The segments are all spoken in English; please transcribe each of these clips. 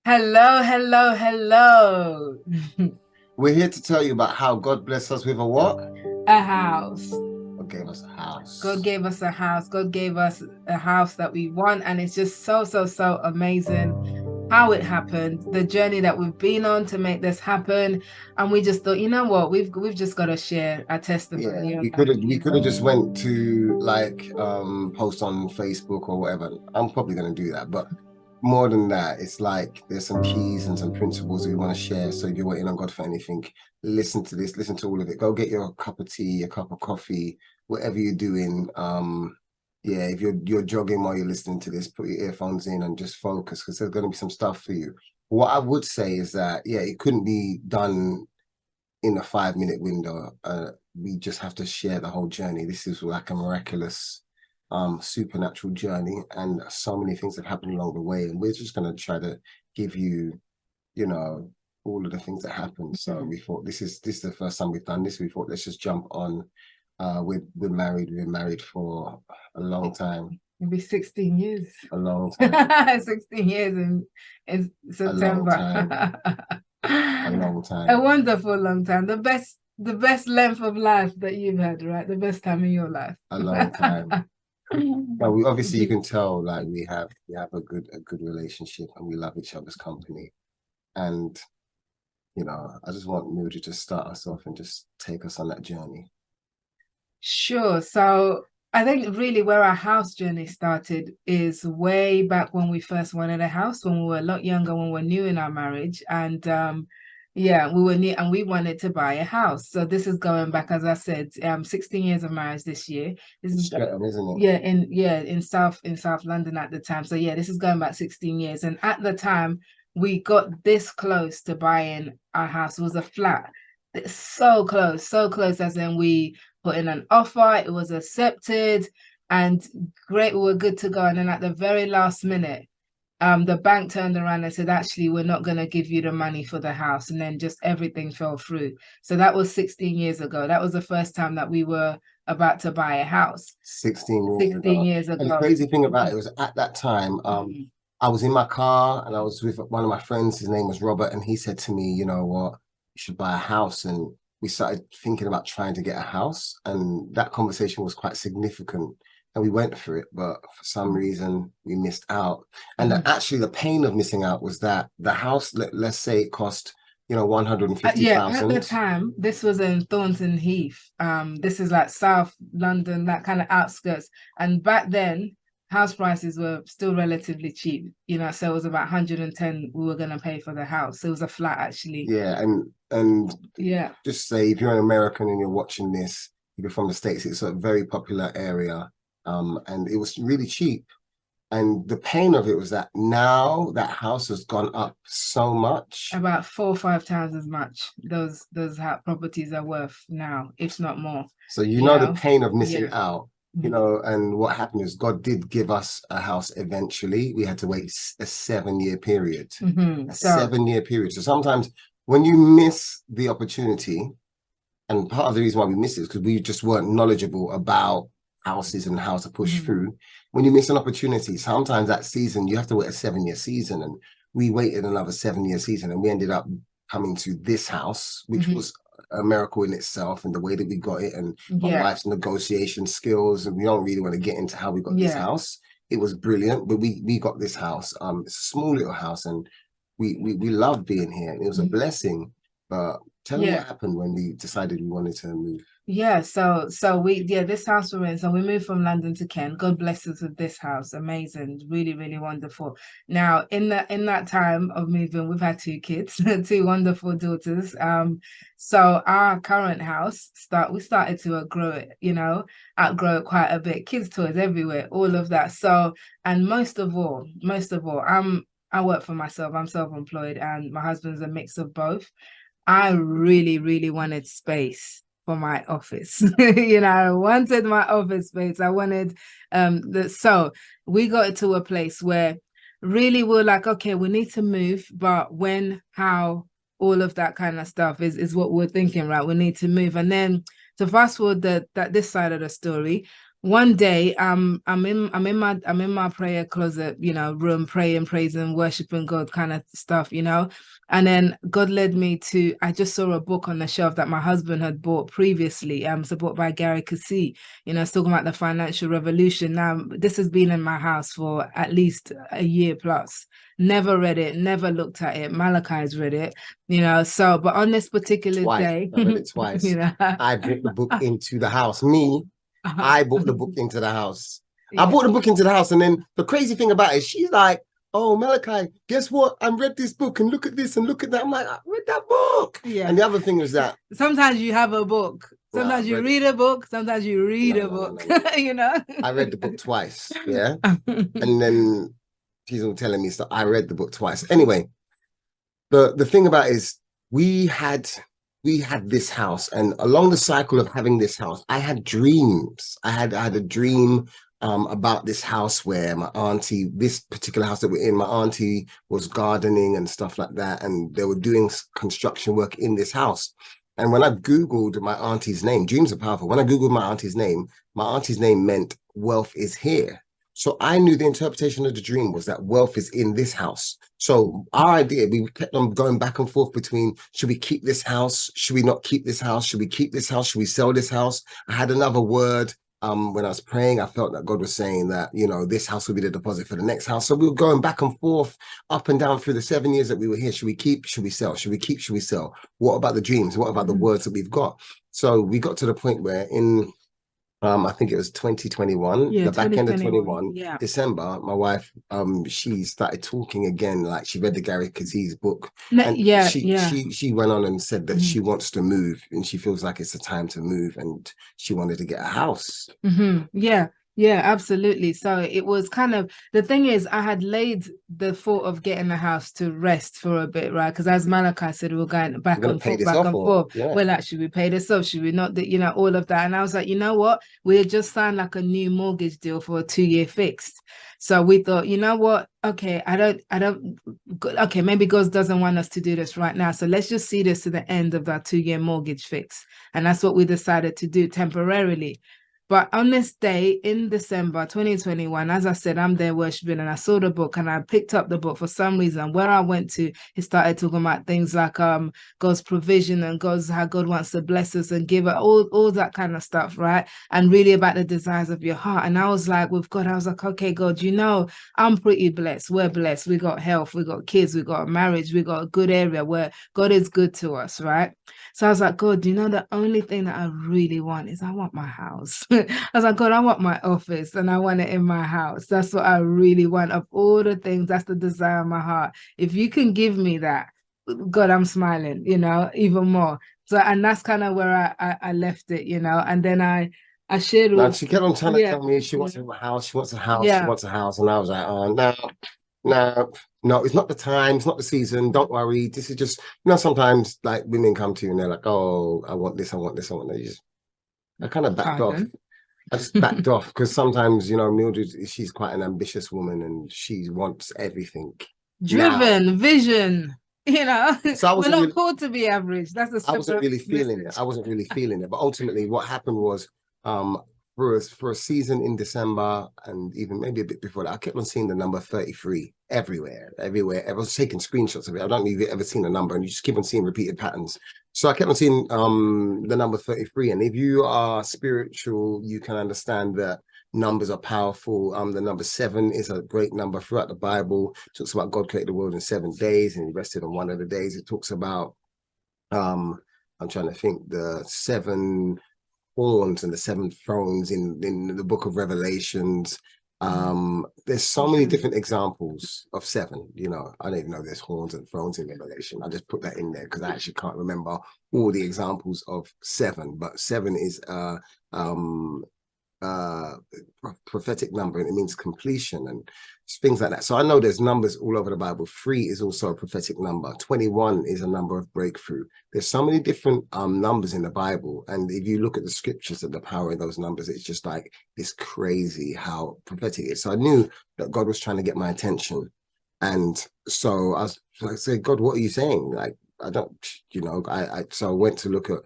Hello, hello, hello. We're here to tell you about how God blessed us with a what? A house. God gave us a God house. gave us a house. God gave us a house that we want. And it's just so, so, so amazing how it happened, the journey that we've been on to make this happen. And we just thought, you know what, we've just got to share our Yeah, testimony. we could have just went to post on Facebook or whatever. I'm probably gonna do that, but more than that, it's like there's some keys and some principles we want to share. So if you're waiting on God for anything, listen to this, listen to all of it. Go get your cup of tea, a cup of coffee, whatever you're doing. Yeah, if you're jogging while you're listening to this, put your earphones in and just focus because there's gonna be some stuff for you. What I would say is that yeah, it couldn't be done in a 5 minute window. We just have to share the whole journey. This is like a miraculous, supernatural journey, and so many things have happened along the way. And we're just going to try to give you, you know, all of the things that happened. So we thought this is the first time we've done this. We thought let's just jump on. We're married. We've been married for a long time. It'll be 16 years. A long time. 16 years in A long September. time. A long A time. wonderful long time. The best length of life that you've had, right? The best time in your life. A long time. Well, we obviously you can tell like we have a good relationship and we love each other's company. And I just want Mildred to start us off and just take us on that journey. Sure. So I think really where our house journey started is way back when we first wanted a house, when we were a lot younger, when we were new in our marriage. And yeah, we were new and we wanted to buy a house. So this is going back, as I said, 16 years of marriage this year. This is Streatham, isn't it? in South London at the time. So yeah, this is going back 16 years. And at the time, we got this close to buying our house. It was a flat. It's so close, as in we put in an offer, it was accepted, and great, we were good to go. And then at the very last minute, the bank turned around and said, actually, we're not going to give you the money for the house. And then just everything fell through. So that was 16 years ago. That was the first time that we were about to buy a house. 16 years 16 ago. years And the ago. crazy thing about it was at that time, Mhm. I was in my car and I was with one of my friends. His name was Robert, and he said to me, you know what, you should buy a house. And we started thinking about trying to get a house. And that conversation was quite significant. And we went for it, but for some reason we missed out. And Mhm. actually, the pain of missing out was that the house, let's say it cost, Yeah, at the 150,000. time, this was in Thornton Heath. This is like South London, that kind of outskirts. And back then, house prices were still relatively cheap, so it was about 110 we were gonna pay for the house. It was a flat actually. Yeah, and Yeah. just say if you're an American and you're watching this, you're from the States, it's a very popular area. And it was really cheap. And the pain of it was that now that house has gone up so much. About 4 or 5 times as much those properties are worth now, if not more, So you the know. pain of missing Yeah. out, Mhm. and what happened is God did give us a house eventually. We had to wait a 7 year period. A So 7 year period. So sometimes when you miss the opportunity, and part of the reason why we missed it is because we just weren't knowledgeable about houses and how to push mhm. through. When you miss an opportunity, sometimes that season you have to wait a 7 year season, and we waited another 7 year season, and we ended up coming to this house, which Mhm. was a miracle in itself, and the way that we got it, and my Yeah, wife's negotiation skills, and we don't really want to get into how we got this yeah, house. It was brilliant, but we got this house. It's a small little house, and we loved being here, and it was a mhm. blessing. But tell me Yeah. what happened when we decided we wanted to move. Yeah, so this house we're in. So we moved from London to Kent. God bless us with this house. Amazing, really, really wonderful. Now, in that time of moving, we've had two kids, two wonderful daughters. So our current house we started to outgrow it quite a bit. Kids' toys everywhere, all of that. So, and most of all, I work for myself. I'm self-employed, and my husband's a mix of both. I really, really wanted space for my office. I wanted my office space. I wanted so we got to a place where really we're like, okay, we need to move, but when, how, all of that kind of stuff is what we're thinking, right? We need to move. And then to fast forward that this side of the story, one day I'm in my prayer closet, room, praying, praising, worshiping God kind of stuff, and then God led me to, I just saw a book on the shelf that my husband had bought previously, so bought by Gary Keesee, it's talking about the financial revolution. Now this has been in my house for at least a year plus. Never read it, never looked at it. Malachi's read it, so but on this particular day, I read it twice. I brought the book into the house. I brought the book into the house. I brought the book into the house, and then the crazy thing about it, she's like, "Oh, Malachi, guess what? I read this book, and look at this, and look at that." I'm like, "I read that book." Yeah. And the other thing was that sometimes you have a book. Sometimes you read a book. Sometimes you read a book. I read the book twice. Yeah, and then she's all telling me stuff. I read the book twice. Anyway, the thing about it is we had this house, and along the cycle of having this house, I had dreams. I had a dream about this house where my auntie, this particular house that we're in, my auntie was gardening and stuff like that, and they were doing construction work in this house. And when I Googled my auntie's name, dreams are powerful. When I Googled my auntie's name meant wealth is here. So I knew the interpretation of the dream was that wealth is in this house. So our idea, we kept on going back and forth between, should we keep this house? Should we not keep this house? Should we keep this house? Should we sell this house? I had another word. When I was praying, I felt that God was saying that, this house will be the deposit for the next house. So we were going back and forth, up and down through the 7 years that we were here. Should we keep? Should we sell? Should we keep? Should we sell? What about the dreams? What about the words that we've got? So we got to the point where in I think it was 2021, the back end of 21, December, my wife, she started talking again, like she read the Gary Keesee's book. And she went on and said that she wants to move, and she feels like it's the time to move, and she wanted to get a house. Yeah, absolutely. So it was kind of, the thing is, I had laid the thought of getting a house to rest for a bit, right? Because as Malachi said, we were going back and forth. Yeah. Well, actually, we pay this off. Should we not? All of that. And I was like, you know what? We had just signed like a new mortgage deal for a 2-year fixed. So we thought, you know what? Okay, okay, maybe God doesn't want us to do this right now. So let's just see this to the end of our 2-year mortgage fix. And that's what we decided to do temporarily. But on this day in December 2021, as I said, I'm there worshiping, and I saw the book, and I picked up the book. For some reason, where I went to, he started talking about things like God's provision and how God wants to bless us and give it, all that kind of stuff, right? And really about the desires of your heart. And I was like, with God, I was like, okay, God, I'm pretty blessed. We're blessed. We got health, we got kids, we got a marriage, we got a good area where God is good to us, right? So I was like, God, the only thing that I really want is I want my house. I was like, God, I want my office, and I want it in my house. That's what I really want. Of all the things, that's the desire of my heart. If you can give me that, God, I'm smiling, even more. So, and that's kind of where I left it, and then I shared with... She kept on trying to tell me she wants a house, she wants a house, she wants a house. And I was like, oh, no, it's not the time, it's not the season, don't worry. This is just, sometimes like women come to you and they're like, oh, I want this, I want this, I want that. I kind of backed off. I just backed off because sometimes, Mildred, she's quite an ambitious woman and she wants everything. Vision. So we're not called to be average. I wasn't really feeling it. But ultimately, what happened was, for a season in December, and even maybe a bit before that, I kept on seeing the number 33 everywhere. I was taking screenshots of it. I don't know if you've ever seen a number, and you just keep on seeing repeated patterns. So I kept on seeing the number 33. And if you are spiritual, you can understand that numbers are powerful. The number 7 is a great number throughout the Bible. It talks about God created the world in 7 days, and he rested on one of the days. It talks about, I'm trying to think, the 7 horns and the 7 thrones in the book of Revelations. There's so many different examples of 7. I don't even know there's horns and thrones in Revelation. I just put that in there because I actually can't remember all the examples of 7, but 7 is prophetic number, and it means completion and things like that. So I know there's numbers all over the Bible. 3 is also a prophetic number. 21 is a number of breakthrough. There's so many different numbers in the Bible, and if you look at the scriptures and the power in those numbers, it's just like, it's crazy how prophetic it is. So I knew that God was trying to get my attention, and so I said, God, what are you saying? Like, I don't, so I went to look at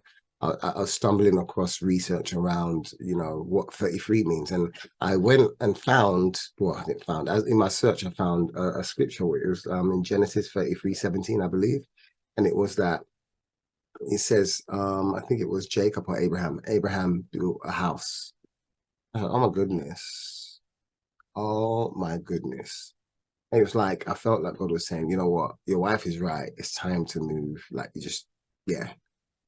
I was stumbling across research around, you know, what 33 means. And I went and found, well, I didn't found, as in my search, I found a scripture. It was in Genesis 33:17, I believe. And it was that it says, I think it was Jacob or Abraham. Abraham built a house. I thought, oh my goodness. Oh my goodness. And it was like, I felt like God was saying, you know what, your wife is right. It's time to move. Like, you just, yeah.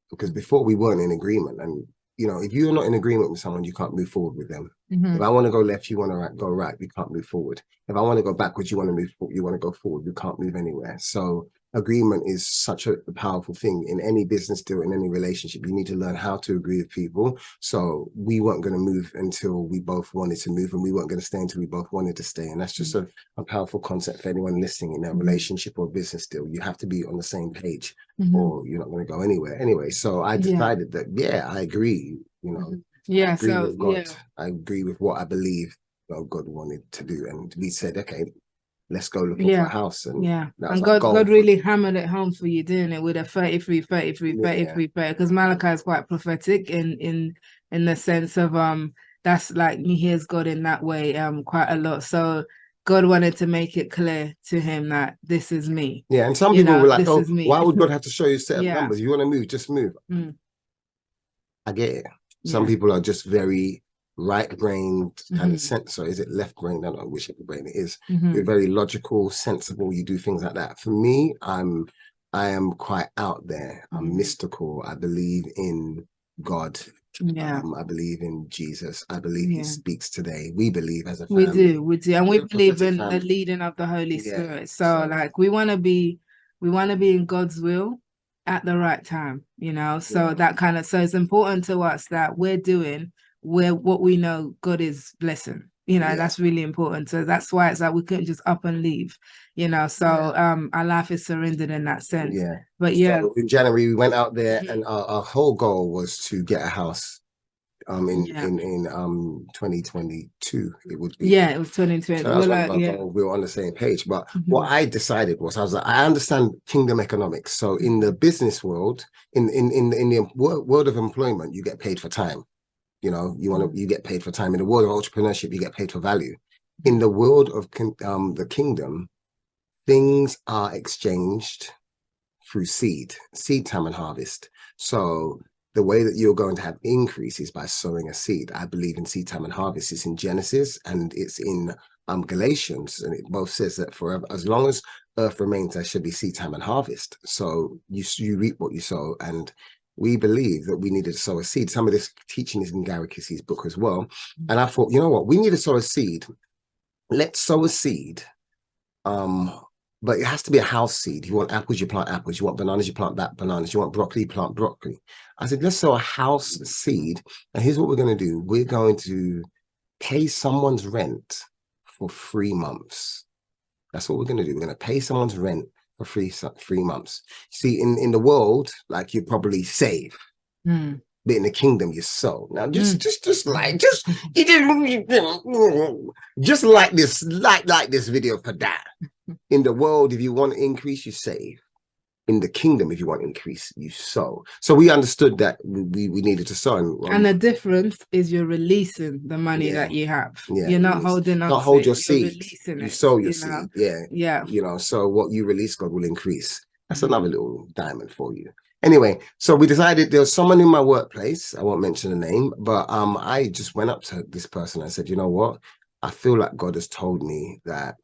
Because before we weren't in agreement. And, you know, if you're not in agreement with someone, you can't move forward with them. If I want to go left, you want to go right, we can't move forward. If I want to go backwards, you want to move forward, you want to go forward, we can't move anywhere. So agreement is such a powerful thing in any business deal, in any relationship. You need to learn how to agree with people. So we weren't going to move until we both wanted to move, and we weren't going to stay until we both wanted to stay. And that's just a powerful concept for anyone listening in a relationship or business deal. You have to be on the same page or you're not going to go anywhere anyway. So I decided that, yeah, I agree, you know. Yeah, I agree so with God. I agree with what I believe God wanted to do. And we said, okay, let's go looking for a house. And and God really hammered it home for you, doing it with a 33, 33, 33, because Malachi is quite prophetic in the sense of that's like he hears God in that way quite a lot. So God wanted to make it clear to him that this is me. Yeah, and some people were like, oh, why would God have to show you a set of numbers? You want to move, just move. I get it. Some people are just very right-brained kind of sense. So is it left-brained? I don't know which brain it is. You're very logical, sensible. You do things like that. For me, I am quite out there. I'm mystical. I believe in God. I believe in Jesus. I believe he speaks today. We believe as a family. We do. And we believe in the leading of the Holy Spirit. So like we want to be in God's will at the right time, you know. So that kind of, so it's important to us that we're doing what we know God is blessing, you know. That's really important. So that's why it's like we couldn't just up and leave, you know. So our life is surrendered in that sense. But so in January we went out there and our whole goal was to get a house in 2022. It would be it was 2020. so we were on the same page. But what I decided was, I was like, I understand kingdom economics. So in the business world, in the world of employment, you get paid for time. You know, you get paid for time. In the world of entrepreneurship, you get paid for value. In the world of the kingdom, things are exchanged through seed time and harvest. So the way that you're going to have increase is by sowing a seed. I believe in seed time and harvest. It's in Genesis and it's in Galatians, and it both says that forever, as long as earth remains, there should be seed time and harvest. So you reap what you sow, and we believe that we needed to sow a seed. Some of this teaching is in Gary Kissey's book as well. And I thought, you know what, we need to sow a seed. Let's sow a seed. But it has to be a house seed. You want apples, you plant apples. You want bananas, you plant bananas. You want broccoli, plant broccoli. I said, let's sow a house seed. And here's what we're going to do. We're going to pay someone's rent for 3 months. That's what we're going to do. We're going to pay someone's rent for 3 months. See, in the world, like, you probably save. But in the kingdom, you sow. Now, just like this video for that. In the world, if you want to increase, you save. In the kingdom, if you want to increase, you sow. So we understood that we needed to sow. And the difference is you're releasing the money that you have. You're not holding on. Not hold your seed. You sow your seed. You know, so what you release, God will increase. That's another little diamond for you. Anyway, so we decided there was someone in my workplace. I won't mention the name, but I just went up to this person and said, you know what? I feel like God has told me that,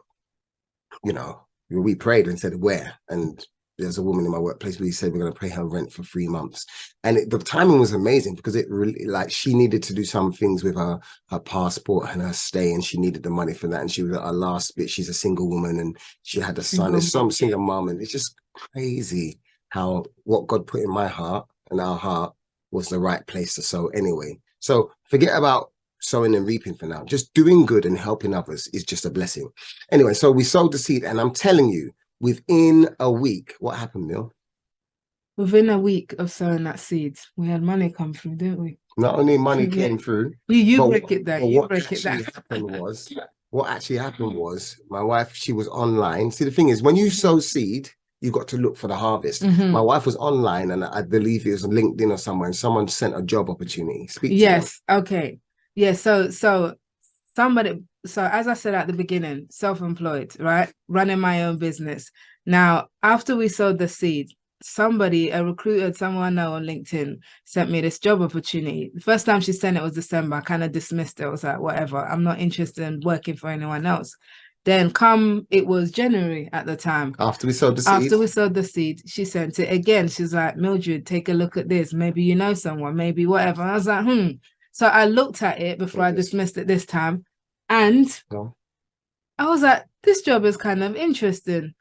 you know, we prayed and said where, and there's a woman in my workplace. We said we're going to pay her rent for 3 months, and the timing was amazing because it really, like, she needed to do some things with her passport and her stay, and she needed the money for that. And she was at her last bit. She's a single woman, and she had a son. There's some single mom, and it's just crazy how what God put in my heart and our heart was the right place to sow anyway. So forget about sowing and reaping for now. Just doing good and helping others is just a blessing. Anyway, so we sowed the seed, and I'm telling you, within a week, what happened, Neil? Within a week of sowing that seed, we had money come through, didn't we? Not only money came through. You break it down. You break it down. What actually happened was my wife, she was online. See, the thing is, when you sow seed, you got to look for the harvest. Mhm. My wife was online, and I believe it was on LinkedIn or somewhere, and someone sent a job opportunity. Speak to Yes. Okay. Yeah. So somebody. So as I said at the beginning, self-employed, right? Running my own business. Now, after we sowed the seed, somebody, a recruiter, someone I know on LinkedIn, sent me this job opportunity. The first time she sent it was December. I kind of dismissed it. I was like, whatever. I'm not interested in working for anyone else. Then it was January at the time. After we sowed the seed. After we sowed the seed, she sent it again. She's like, Mildred, take a look at this. Maybe you know someone, maybe whatever. And I was like, So I looked at it before I dismissed it this time. And I was like, this job is kind of interesting,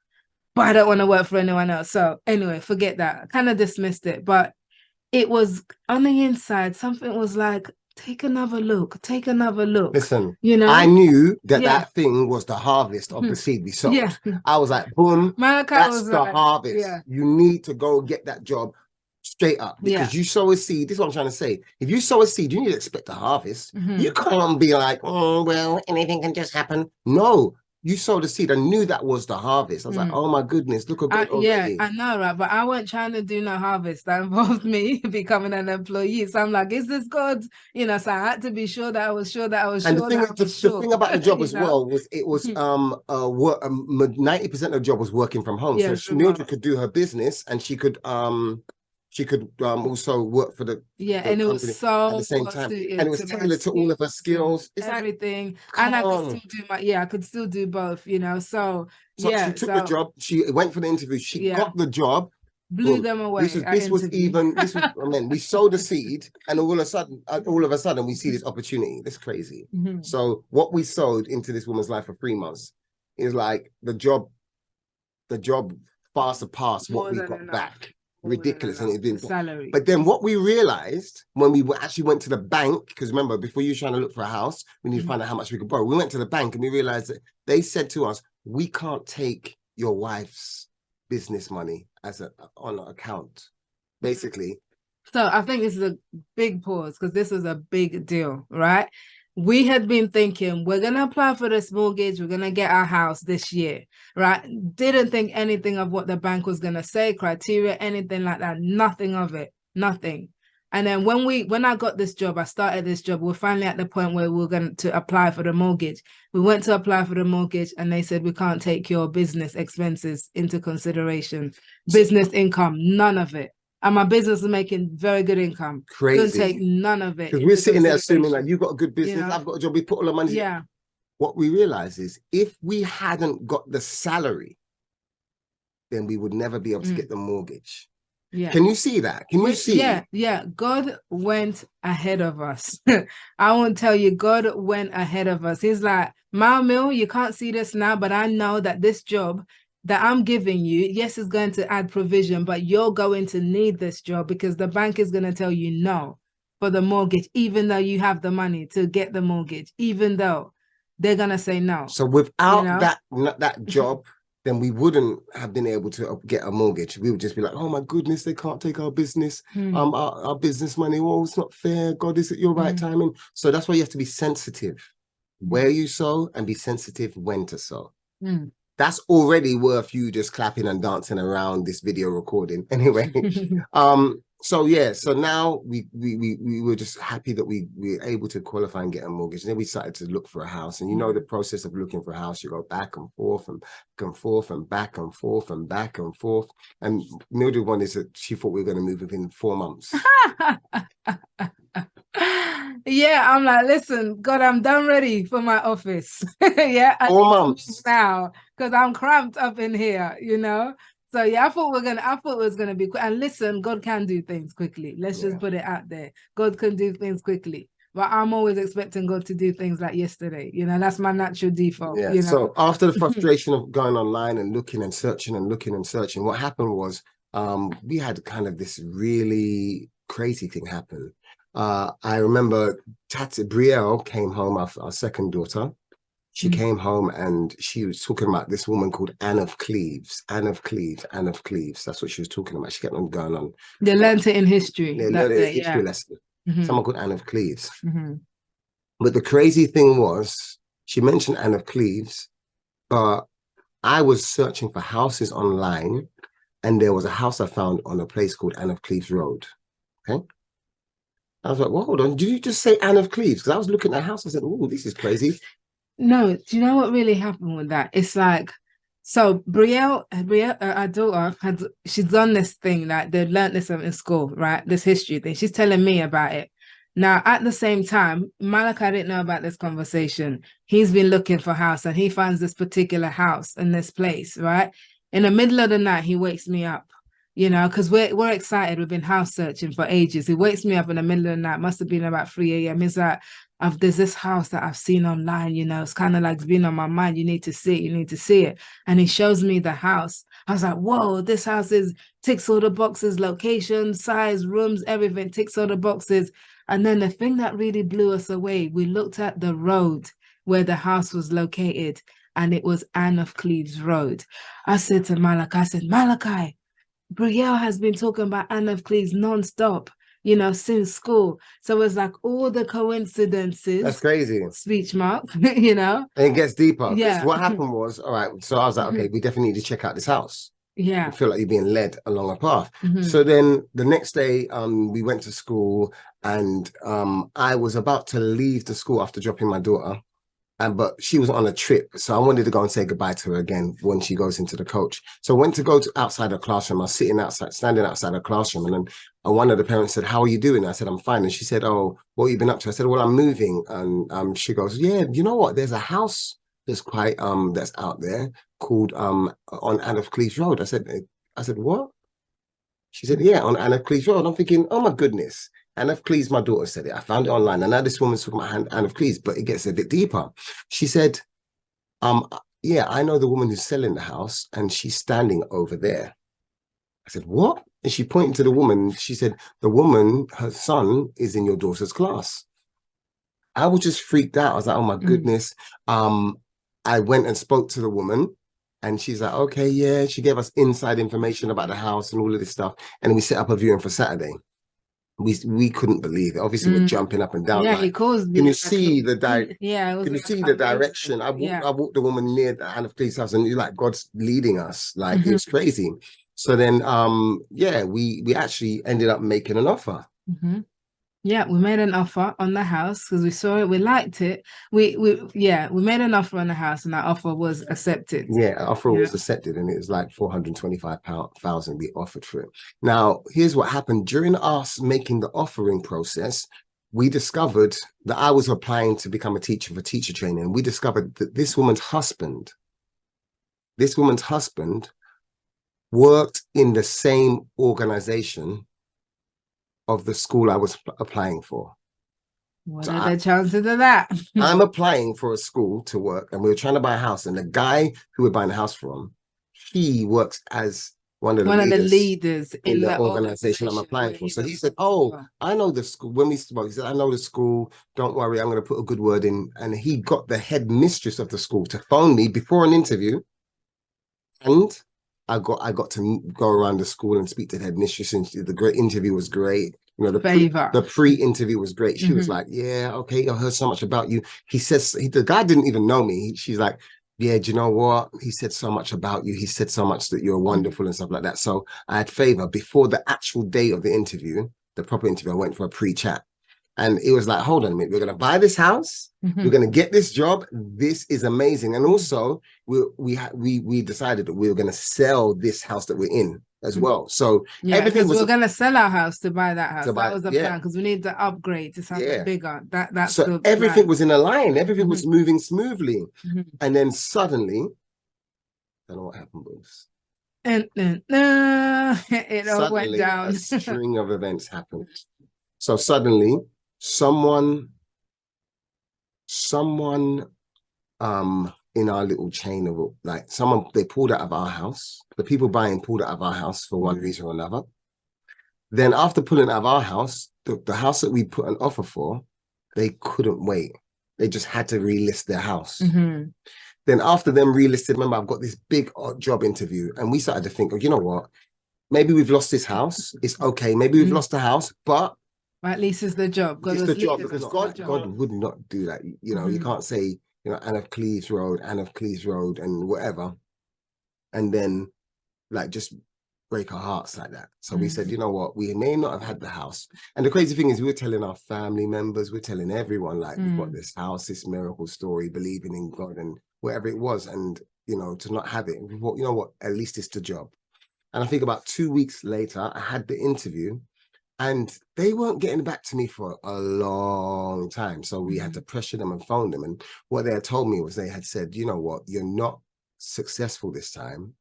but I don't want to work for anyone else. So anyway, forget that. I kind of dismissed it. But it was on the inside, something was like, take another look. Listen, you know, I knew that thing was the harvest of the seed we sowed. Yeah. I was like, boom, that's the like, harvest. Yeah. You need to go get that job straight up, because you sow a seed. This is what I'm trying to say. If you sow a seed, you need to expect a harvest. You can't be like, oh, well, anything can just happen. No, you sowed the seed. I knew that was the harvest. I was like, oh my goodness, look at God already. I know, right? But I wasn't trying to do no harvest. That involved me becoming an employee. So I'm like, is this God? You know, so I had to be sure that I was sure that I was and sure. And the thing about the job as well was it was 90% of the job was working from home. Yeah, so Mildred could do her business, and she could also work for the and it was so at the same time, and it was tailored to all of her skills. It's everything, and I could still do I could still do both, you know. So she took the job. She went for the interview. She got the job. Blew them away. This was I mean, we sowed the seed, and all of a sudden we see this opportunity. That's crazy. So what we sowed into this woman's life for 3 months is like the job far surpassed what we got back. Ridiculous. And it didn't salary. But then what we realized when we actually went to the bank, because remember, before you were trying to look for a house, we need to find out how much we could borrow. We went to the bank and we realized that they said to us, we can't take your wife's business money on an account, basically. So I think this is a big pause, because this is a big deal, right? We had been thinking, we're going to apply for this mortgage. We're going to get our house this year, right? Didn't think anything of what the bank was going to say, criteria, anything like that. Nothing of it, nothing. And then when I got this job, I started this job, we're finally at the point where we're going to apply for the mortgage. We went to apply for the mortgage and they said, we can't take your business expenses into consideration. Business income, none of it. And my business is making very good income. Crazy. Couldn't take none of it. Because we're sitting there assuming like, you've got a good business, I've got a job, we put all the money. Yeah. What we realize is if we hadn't got the salary, then we would never be able to get the mortgage. Yeah. Can you see that? Can you see? Yeah. God went ahead of us. I won't tell you, God went ahead of us. He's like, Mil, you can't see this now, but I know that this job that I'm giving you, yes, it's going to add provision, but you're going to need this job, because the bank is going to tell you no for the mortgage, even though you have the money to get the mortgage, even though they're going to say no. So without that job, then we wouldn't have been able to get a mortgage. We would just be like, oh my goodness, they can't take our business, our business money. Oh, it's not fair. God, is it your right timing? So that's why you have to be sensitive where you sow, and be sensitive when to sow. That's already worth you just clapping and dancing around this video recording. Anyway, so now we were just happy that we were able to qualify and get a mortgage. And then we started to look for a house. And you know the process of looking for a house, you go back and forth and back and forth and back and forth and back and forth. And Mildred one is that she thought we were going to move within 4 months. Yeah, I'm like, listen, God, I'm done ready for my office. Yeah, 4 months now, because I'm cramped up in here, you know. So yeah, I thought it was gonna be quick. And listen, God can do things quickly. Let's just put it out there. God can do things quickly. But I'm always expecting God to do things like yesterday. You know, that's my natural default. Yeah. You know? So after the frustration of going online and looking and searching and looking and searching, what happened was we had kind of this really crazy thing happen. I remember Brielle came home, our second daughter. She came home and she was talking about this woman called Anne of Cleves. That's what she was talking about. She kept on going on. They learned it in history. They learned it in history lesson. Someone called Anne of Cleves. But the crazy thing was, she mentioned Anne of Cleves, but I was searching for houses online and there was a house I found on a place called Anne of Cleves Road. Okay. I was like, well, hold on, did you just say Anne of Cleves? Because I was looking at the house, I said, oh, this is crazy. No, do you know what really happened with that? It's like, so Brielle, our daughter, she's done this thing, like they learned this in school, right? This history thing. She's telling me about it. Now, at the same time, Malachi didn't know about this conversation. He's been looking for a house and he finds this particular house in this place, right? In the middle of the night, he wakes me up, because we're excited. We've been house searching for ages. He wakes me up in the middle of the night, must have been about 3 a.m. He's like, there's this house that I've seen online, it's kind of like it's been on my mind. You need to see it. You need to see it. And he shows me the house. I was like, whoa, this house ticks all the boxes, location, size, rooms, everything ticks all the boxes. And then the thing that really blew us away, we looked at the road where the house was located, and it was Anne of Cleves Road. I said to Malachi, Brielle has been talking about Anne of Cleves nonstop, since school. So it's like all the coincidences. That's crazy. Speech mark, And it gets deeper. Yeah. What happened was, all right, so I was like, okay, we definitely need to check out this house. Yeah. I feel like you're being led along a path. Mhm. So then the next day, we went to school, and I was about to leave the school after dropping my daughter. But she was on a trip, so I wanted to go and say goodbye to her again when she goes into the coach. So I went to go to outside the classroom. I was standing outside the classroom, and then one of the parents said, "How are you doing?" I said, "I'm fine." And she said, "Oh, what have you been up to?" I said, "Well, I'm moving." And she goes, "Yeah, you know what? There's a house that's quite that's out there called on Anne of Cleves Road." I said, "What?" She said, "Yeah, on Anne of Cleves Road." I'm thinking, "Oh my goodness." Anne of Cleves, my daughter said it. I found it online. And now this woman's talking about Anne of Cleves, but it gets a bit deeper. She said, yeah, I know the woman who's selling the house, and she's standing over there. I said, what? And she pointed to the woman. She said, the woman, her son, is in your daughter's class. I was just freaked out. I was like, oh my goodness. I went and spoke to the woman, and she's like, okay, yeah. She gave us inside information about the house and all of this stuff. And we set up a viewing for Saturday. We couldn't believe it. Obviously, we're jumping up and down. Yeah, like, he calls me. Can you see the Yeah, can you see the direction? I walked the woman near the Anne of Cleves house, and you're like, God's leading us. Like, it was crazy. So then, yeah, we actually ended up making an offer. Yeah, we made an offer on the house because we saw it, we liked it. We made an offer on the house, and that offer was accepted. Yeah, offer was accepted, and it was like 425,000 we offered for it. Now, here's what happened during us making the offering process. We discovered that I was applying to become a teacher for teacher training, and we discovered that this woman's husband worked in the same organization of the school I was applying for. What are the chances of that? I'm applying for a school to work, and we were trying to buy a house, and the guy who we're buying the house from, he works as one of the leaders in the organization I'm applying for. So he said, oh, I know the school. When we spoke, he said, I know the school. Don't worry, I'm going to put a good word in. And he got the head mistress of the school to phone me before an interview. And I got to go around the school and speak to the head mistress, and the great interview was great. The pre-interview was great. She was like, yeah, okay, I heard so much about you. He says, the guy didn't even know me. She's like, yeah, do you know what? He said so much about you. He said so much that you're wonderful and stuff like that. So I had favor. Before the actual day of the interview, the proper interview, I went for a pre-chat. And it was like, hold on a minute, we're going to buy this house. We're going to get this job. This is amazing. And also, we decided that we were going to sell this house that we're in as well. So everything was, we're going to sell our house to buy that house. That was the plan, because we need to upgrade to something bigger. That's so everything was in a line. Everything was moving smoothly. And then suddenly, I don't know what happened, Bruce. And it all went down. A string of events happened. So suddenly, someone in our little chain of they pulled out of our house. The people buying pulled out of our house for one reason or another. Then after pulling out of our house, the house that we put an offer for, they couldn't wait. They just had to relist their house. Then after them relisted, remember, I've got this big job interview, and we started to think, oh, you know what? Maybe we've lost this house. It's okay. Maybe we've lost the house, but at least it's the job. It's the job, because God would not do that. You know, you can't say, Anne of Cleves Road, and whatever, and then like just break our hearts like that. So we said, you know what, we may not have had the house. And the crazy thing is we were telling our family members, we're telling everyone, like, we've got this house, this miracle story, believing in God and whatever it was. And, you know, to not have it, we thought, you know what, at least it's the job. And I think about 2 weeks later, I had the interview and they weren't getting back to me for a long time. So we had to pressure them and phone them. And what they had told me was they had said, you know what, you're not successful this time,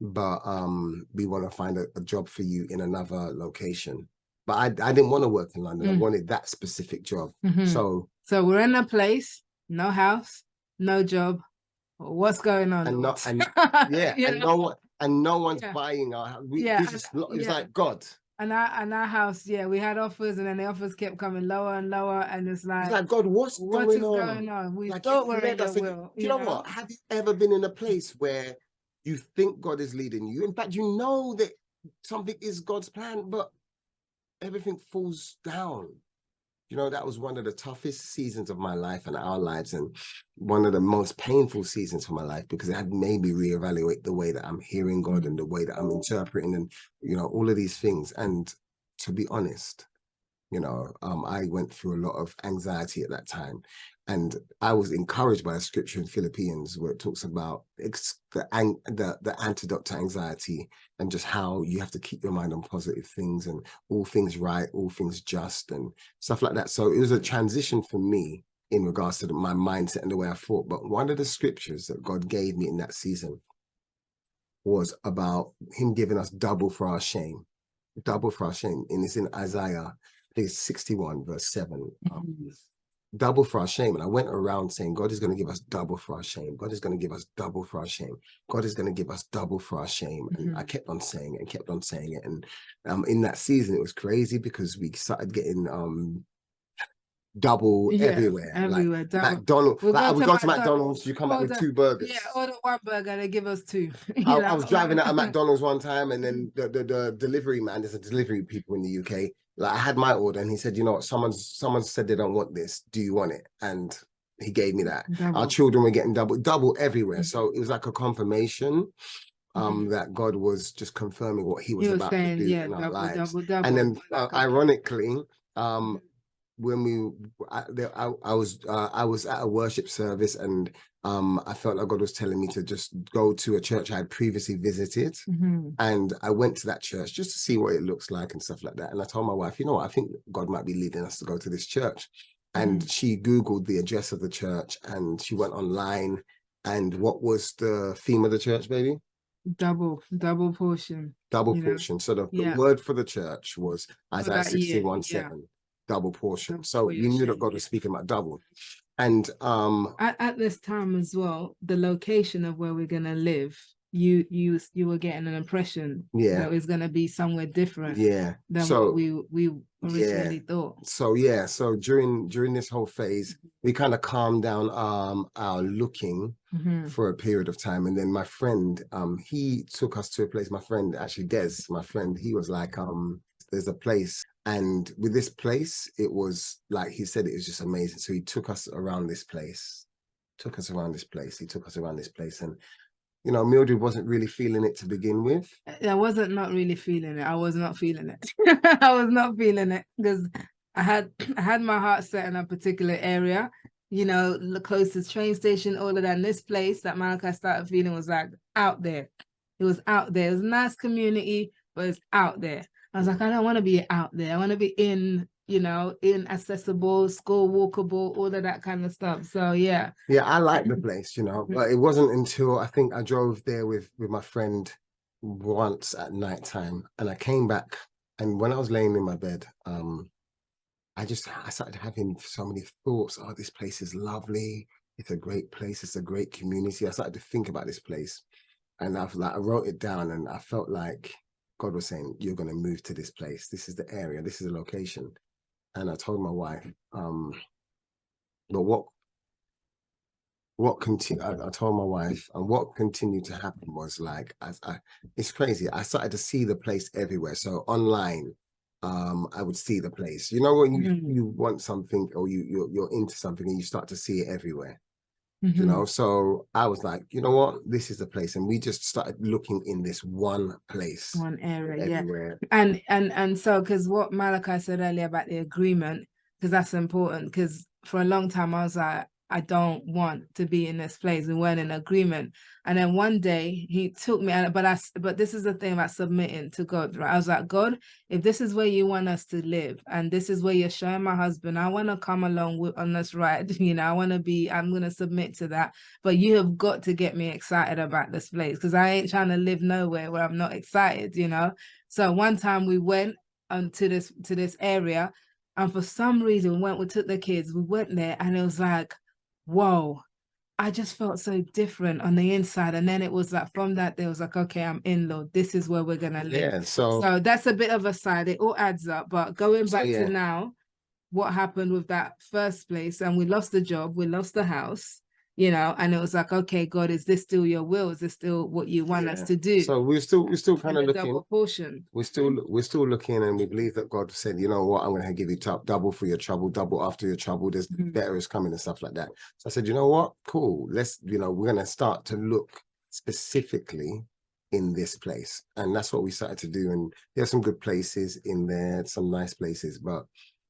but we want to find a job for you in another location. But I didn't want to work in London. I wanted that specific job. So we're in a place, no house, no job. What's going on? And not, and yeah, and no one's buying our house. We just, it's like God. And our house, we had offers, and then the offers kept coming lower and lower, and it's like God, what's going on? We thought we're in your will. You know what? Have you ever been in a place where you think God is leading you? In fact, you know that something is God's plan, but everything falls down. You know, that was one of the toughest seasons of my life and our lives, and one of the most painful seasons for my life, because it had made me reevaluate the way that I'm hearing God and the way that I'm interpreting, and, you know, all of these things. And to be honest, you know, I went through a lot of anxiety at that time. And I was encouraged by a scripture in Philippians where it talks about the antidote to anxiety, and just how you have to keep your mind on positive things and all things right, all things just, and stuff like that. So it was a transition for me in regards to my mindset and the way I thought. But one of the scriptures that God gave me in that season was about him giving us double for our shame. Double for our shame. And it's in Isaiah, I think it's 61 verse 7. Double for our shame. And I went around saying, God is going to give us double for our shame. God is going to give us double for our shame. God is going to give us double for our shame. And I kept on saying it and kept on saying it. And in that season, it was crazy because we started getting double everywhere. Like double. McDonald's. Like I would go to McDonald's, you come back with 2 burgers. Yeah, order 1 burger, they give us 2. I was driving out of McDonald's one time, and then the delivery man, there's a delivery people in the UK. Like I had my order, and he said, you know what, someone said they don't want this. Do you want it? And he gave me that. Double. Our children were getting double everywhere. So it was like a confirmation that God was just confirming what he was about to do in our lives. Double. And then ironically, when I was at a worship service, and I felt like God was telling me to just go to a church I had previously visited, and I went to that church just to see what it looks like and stuff like that. And I told my wife, you know what, I think God might be leading us to go to this church. And she Googled the address of the church, and she went online. And what was the theme of the church, baby? Double portion. Double portion. So the word for the church was Isaiah 61:7. Double portion. So you knew that God was speaking about double. And at this time as well, the location of where we're gonna live, you were getting an impression that it was gonna be somewhere different than what we originally thought. So during this whole phase, we kind of calmed down our looking for a period of time. And then my friend, he took us to a place. My friend, actually Des, my friend, he was like, there's a place. And with this place, it was like, he said it was just amazing. So he took us around this place, He took us around this place. And, you know, Mildred wasn't really feeling it to begin with. I wasn't not really feeling it. I was not feeling it. I was not feeling it because I had my heart set in a particular area, you know, the closest train station, all of that. And this place that Malachi started feeling was like out there. It was out there. It was a nice community, but it's out there. I was like, I don't want to be out there. I want to be in, you know, inaccessible, school walkable, all of that kind of stuff. So yeah. Yeah, I like the place, you know, but it wasn't until I think I drove there with my friend once at nighttime, and I came back, and when I was laying in my bed, I started having so many thoughts. Oh, this place is lovely. It's a great place. It's a great community. I started to think about this place, and I wrote it down, and I felt like God was saying, you're going to move to this place. This is the area. This is the location. And I told my wife, but what continued, I told my wife, and what continued to happen was like, it's crazy. I started to see the place everywhere. So online, I would see the place. You know, when you want something, or you're into something and you start to see it everywhere. you know. So I was like, you know what, this is the place, and we just started looking in this one place, one area, everywhere. And so, because what Malachi said earlier about the agreement, because that's important, because for a long time I was like, I don't want to be in this place. We weren't in agreement. And then one day he took me, but this is the thing about submitting to God, right? I was like, God, if this is where you want us to live, and this is where you're showing my husband, I want to come along on this ride. You know, I'm going to submit to that. But you have got to get me excited about this place, because I ain't trying to live nowhere where I'm not excited, you know? So one time we went to this area, and for some reason we took the kids, we went there, and it was like, whoa, I just felt so different on the inside. And then it was like, from that day, it was like, okay, I'm in, Lord. This is where we're gonna live. Yeah, so that's a bit of a side. It all adds up. But going back to now, what happened with that first place, and we lost the job, we lost the house, you know, and it was like, okay, God, is this still your will? Is this still what you want us to do? So we're still kind of looking. Double portion. We're still looking, and we believe that God said, you know what, I'm going to give you double for your trouble, double after your trouble. There's better is coming and stuff like that. So I said, you know what, cool. Let's, you know, we're going to start to look specifically in this place, and that's what we started to do. And there's some good places in there, some nice places, but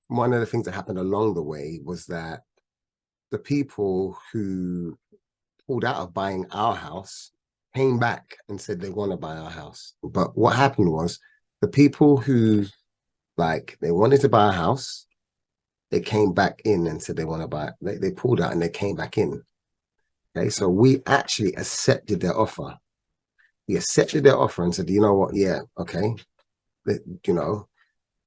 one of the things that happened along the way was that the people who pulled out of buying our house came back and said they want to buy our house. But what happened was, the people who, like, they wanted to buy a house, they came back in and said they want to buy it. They pulled out and they came back in. Okay, so we actually accepted their offer. We accepted their offer and said, you know what, yeah, okay. You know,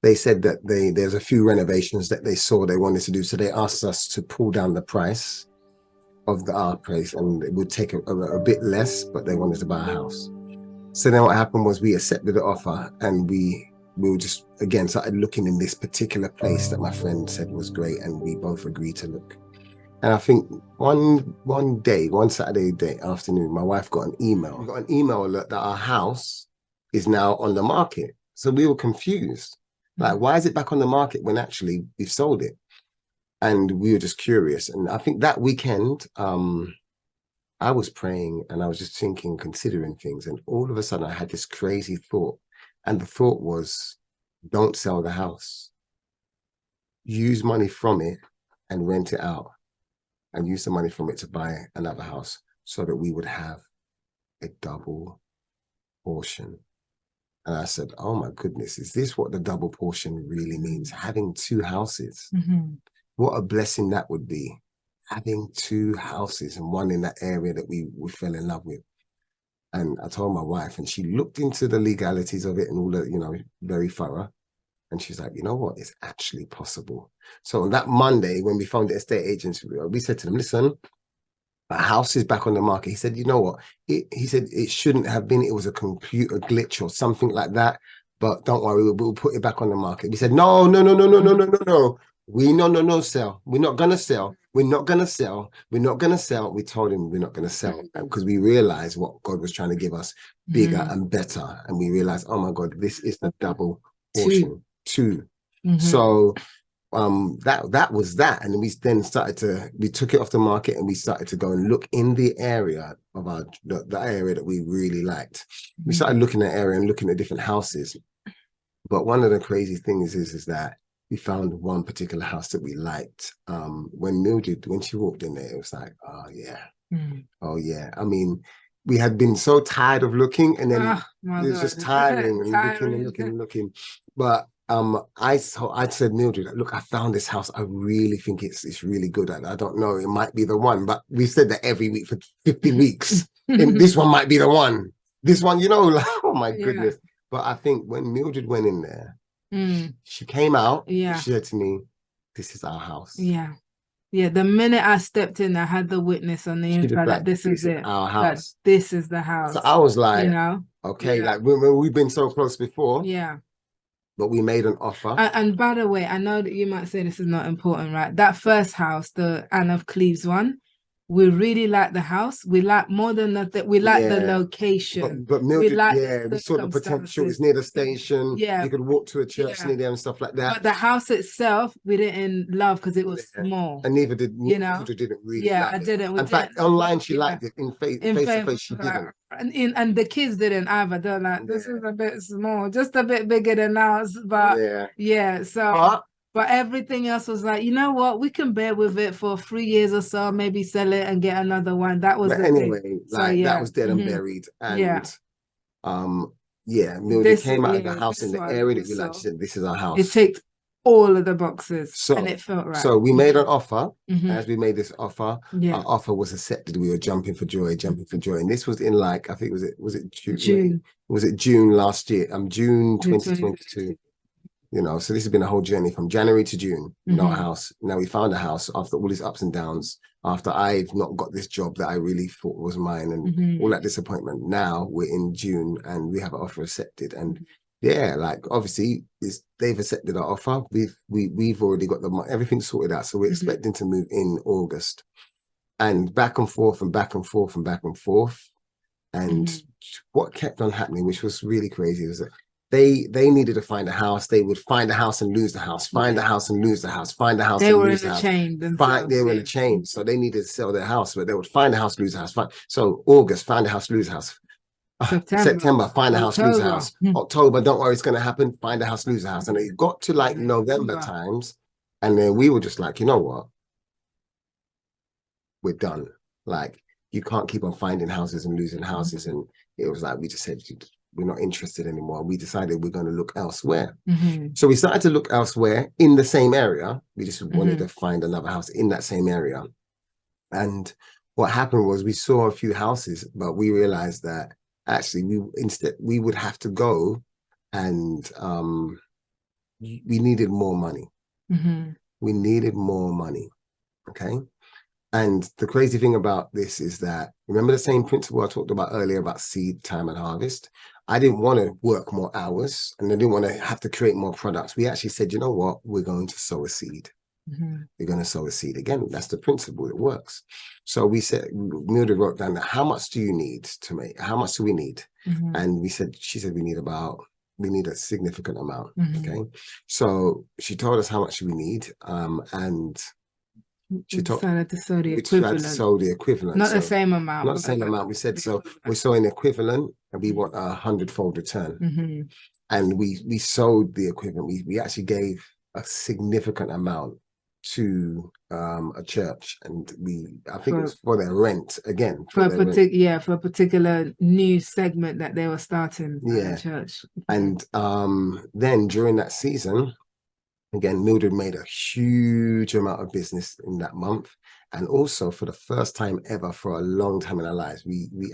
they said that there's a few renovations that they saw they wanted to do. So they asked us to pull down the price of our place, and it would take a bit less, but they wanted to buy a house. So then what happened was, we accepted the offer, and we were just, again, started looking in this particular place that my friend said was great, and we both agreed to look. And I think one Saturday afternoon, my wife got an email. We got an email alert that our house is now on the market. So we were confused. Like, why is it back on the market when actually we've sold it? And we were just curious. And I think that weekend, I was praying, and I was just thinking, considering things. And all of a sudden I had this crazy thought. And the thought was, don't sell the house. Use money from it and rent it out, and use the money from it to buy another house, so that we would have a double portion. And I said, oh my goodness, is this what the double portion really means? Having two houses. What a blessing that would be, having two houses, and one in that area that we fell in love with. And I told my wife, and she looked into the legalities of it and all the, you know, very thorough. And she's like, you know what, it's actually possible. So on that Monday, when we found the estate agents, we said to them, listen, a house is back on the market. He said, you know what? He said it shouldn't have been. It was a computer glitch or something like that. But don't worry, we'll put it back on the market. We said, no. No, sell. We're not going to sell. We're not going to sell. We're not going to sell. We told him we're not going to sell, because we realized what God was trying to give us, bigger and better. And we realized, oh my God, this is the double portion. Two. So that was that. And we then we took it off the market, and we started to go and look in the area of the area that we really liked. We started looking at area and looking at different houses. But one of the crazy things is that we found one particular house that we liked. When Mildred, when she walked in there, it was like, oh yeah. Oh yeah. I mean, we had been so tired of looking, and then it was just tiring and looking. But I said, Mildred, look, I found this house. I really think it's really good. I don't know, it might be the one, but we said that every week for 50 weeks. And this one might be the one. This one, you know, like, oh my goodness. But I think when Mildred went in there, she came out. She said to me, this is our house. Yeah, the minute I stepped in, I had the witness on the inside that this is it. Our house. This is the house. So I was like, you know, okay, like we've been so close before. Yeah. But we made an offer. And by the way, I know that you might say this is not important, right? That first house, the Anne of Cleves one, we really like the house. We like more than that. We like the Yeah. location. But We Mildred, like yeah, we saw the potential. It's circumstances. near the station. Yeah. You could walk to a church Yeah. near there and stuff like that. But the house itself, we didn't love because it was Yeah. small. And neither did You know? Mildred didn't really Yeah, like I it. didn't. We In fact, didn't. online she Yeah. liked it. In face In to favor, face she like, didn't. and the kids didn't either. They're like, this Yeah. is a bit small, just a bit bigger than ours. But Yeah. yeah, so but everything else was like, you know what, we can bear with it for 3 years or so, maybe sell it and get another one. That was But the anyway, thing. So like yeah. that was dead and buried. And yeah, Mildred This came out of the yeah, house this in the one area that was we like. She so said, "This is our it house." ticked all of the boxes So and it felt right. So we made an offer. Mhm. As we made this offer, Yeah. our offer was accepted. We were jumping for joy, jumping for joy. And this was in like, I think was it June? June. Was it June last year? June 2022. 2022. You know, so this has been a whole journey from January to June, not a Mhm. house. Now we found a house after all these ups and downs, after I've not got this job that I really thought was mine and Mhm. all that disappointment. Now we're in June and we have an offer accepted. And yeah, like obviously they've accepted our offer. We've already got everything sorted out. So we're expecting to move in August. And back and forth and back and forth and back and forth. And what kept on happening, which was really crazy, was that they needed to find a house. They would find a house and lose the house, find the house and lose the house, find the house They and were lose in the a house. chain They were in a chain, so they needed to sell their house, but they would find a house, lose a house. So August, find a house, lose a house. September, find a house, lose a house. October, don't worry, it's going to happen. Find a house, lose a house. And it got to like November times, and then we were just like, you know what? We're done. Like, you can't keep on finding houses and losing houses. And it was like, we just said, we're not interested anymore. We decided we're going to look elsewhere. So we started to look elsewhere in the same area. We just wanted to find another house in that same area. And what happened was we saw a few houses, but we realized that actually we would have to go and we needed more money. We needed more money. Okay. And the crazy thing about this is that, remember the same principle I talked about earlier about seed time and harvest? I didn't want to work more hours and I didn't want to have to create more products. We actually said, you know what? We're going to sow a seed. We're going to sow a seed. Again, that's the principle. It works. So we said, Mildred wrote down that how much do you need to make? How much do we need? And she said, we need a significant amount. Okay. So she told us how much we need. And she decided to sow the equivalent. Not the same amount. Not the same amount. We said, so we're sowing equivalent and we want a 100-fold return. And we sowed the equivalent. We actually gave a significant amount to a church, and I think it was for their rent again. For a particular new segment that they were starting at the church. And then during that season, again, Mildred made a huge amount of business in that month. And also for the first time ever for a long time in our lives,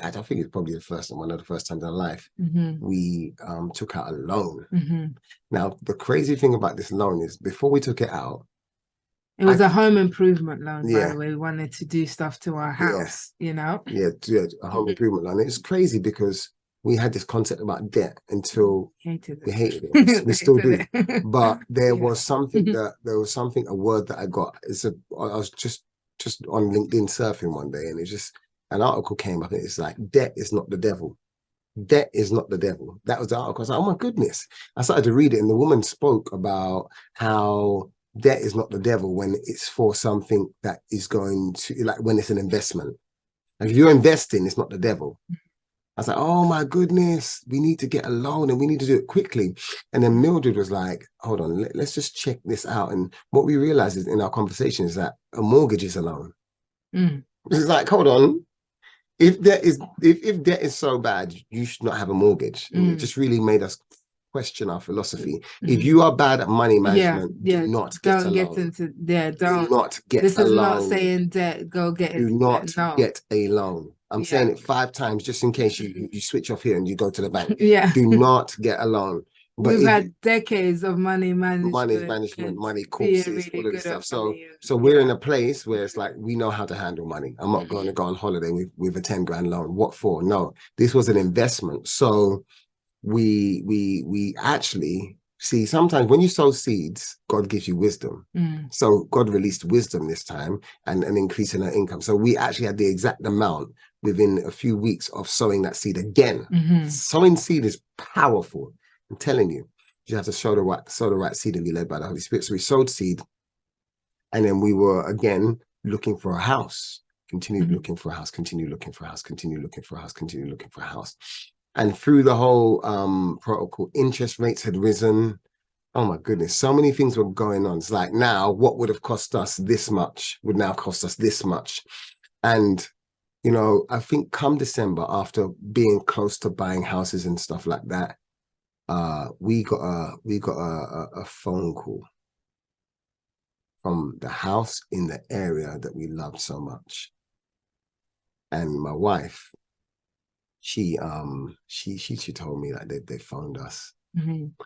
I think it's probably one of the first times in our life, we took out a loan. Now, the crazy thing about this loan is before we took it out, it was a home improvement loan, by the way. We wanted to do stuff to our house, you know? Yeah, a home improvement loan. It's crazy because we had this concept about debt until we hated it. We still do. But there was something a word that I got. I was just on LinkedIn surfing one day, and it's just an article came up, and it's like, debt is not the devil. Debt is not the devil. That was the article. I was like, oh my goodness. I started to read it, and the woman spoke about how debt is not the devil when it's for something that is going to, like when it's an investment. Like if you're investing, it's not the devil. I was like, oh my goodness, we need to get a loan and we need to do it quickly. And then Mildred was like, hold on, let's just check this out. And what we realized is in our conversation is that a mortgage is a loan. It's like, hold on, if debt is so bad, you should not have a mortgage. And it just really made us question our philosophy. If you are bad at money management, do not get a loan. Do not get a loan. This is not saying debt, go get it. Do not get a loan. I'm saying it 5 times just in case you switch off here and you go to the bank. Do not get a loan. But we've had decades of money management, money courses, all of this stuff. So we're in a place where it's like, we know how to handle money. I'm not going to go on holiday with a 10 grand loan. What for? No, this was an investment. So we actually see, sometimes when you sow seeds, God gives you wisdom. So God released wisdom this time and an increase in our income. So we actually had the exact amount within a few weeks of sowing that seed again. Sowing seed is powerful. I'm telling you, you have to sow the right seed and be led by the Holy Spirit. So we sowed seed, and then we were again looking for a house. Continued looking for a house. Continue looking for a house. Continue looking for a house. Continue looking for a house. And through the whole protocol, interest rates had risen. Oh my goodness, so many things were going on. It's like now what would have cost us this much would now cost us this much. And, you know, I think come December, after being close to buying houses and stuff like that, we got a phone call from the house in the area that we loved so much. And my wife, she told me that they phoned us.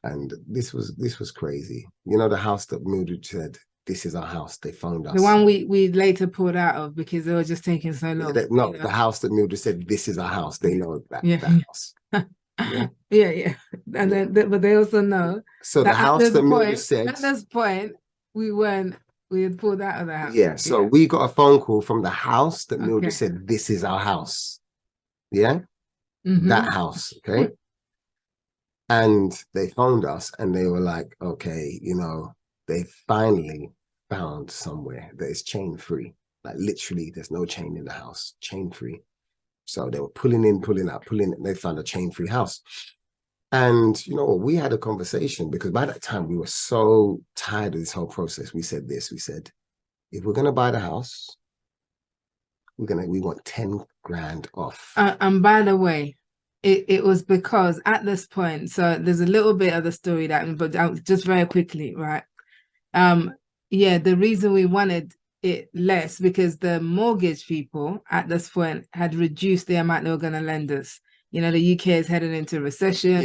And this was crazy. You know, the house that Mildred said, this is our house. They phoned us. The one we later pulled out of because they were just taking so long. The house that Mildred said, this is our house. They know that house. Yeah. And then, but they also know. So the house that Mildred said. At this point, we had pulled out of the house. Yeah. So we got a phone call from the house that Mildred said, this is our house. Yeah. That house. Okay. And they phoned us and they were like, okay, you know, they finally found somewhere that is chain free. Like literally there's no chain in the house, chain free. So they were pulling in, pulling out, pulling in. They found a chain free house. And, you know, we had a conversation because by that time we were so tired of this whole process. We said, if we're going to buy the house, we want 10 grand off. And by the way, it was because at this point, so there's a little bit of the story but just very quickly, right? The reason we wanted it less because the mortgage people at this point had reduced the amount they were going to lend us. You know, the UK is heading into recession.